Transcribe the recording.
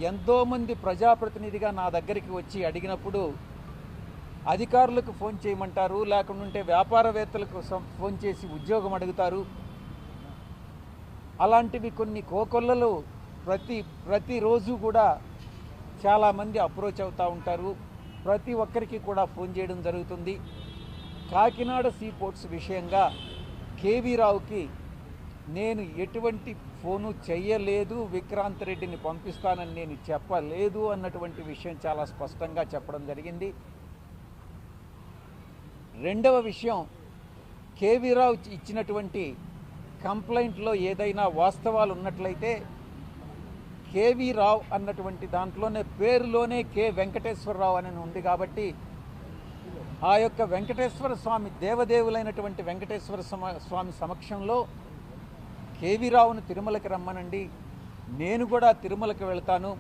ఎంతోమంది ప్రజాప్రతినిధిగా నా దగ్గరికి వచ్చి అడిగినప్పుడు అధికారులకు ఫోన్ చేయమంటారు, లేకుంటే వ్యాపారవేత్తలకు ఫోన్ చేసి ఉద్యోగం అడుగుతారు. అలాంటివి కొన్ని కోకొల్లలు ప్రతిరోజు కూడా చాలామంది అప్రోచ్ అవుతూ ఉంటారు. ప్రతి ఒక్కరికి కూడా ఫోన్ చేయడం జరుగుతుంది. కాకినాడ సీపోర్ట్స్ విషయంగా కేవీ రావుకి నేను ఎటువంటి ఫోను చెయ్యలేదు, విక్రాంత్ రెడ్డిని పంపిస్తానని నేను చెప్పలేదు అన్నటువంటి విషయం చాలా స్పష్టంగా చెప్పడం జరిగింది. రెండవ విషయం, కేవీ రావు ఇచ్చినటువంటి కంప్లైంట్లో ఏదైనా వాస్తవాలు ఉన్నట్లయితే కేవీ రావు అన్నటువంటి దాంట్లోనే పేరులోనే కె వెంకటేశ్వరరావు అని ఉంది కాబట్టి ఆ యొక్క వెంకటేశ్వర స్వామి దేవదేవులైనటువంటి వెంకటేశ్వర స్వామి సమక్షంలో కేవీ రావును తిరుమలకి రమ్మనండి, నేను కూడా తిరుమలకి వెళ్తాను.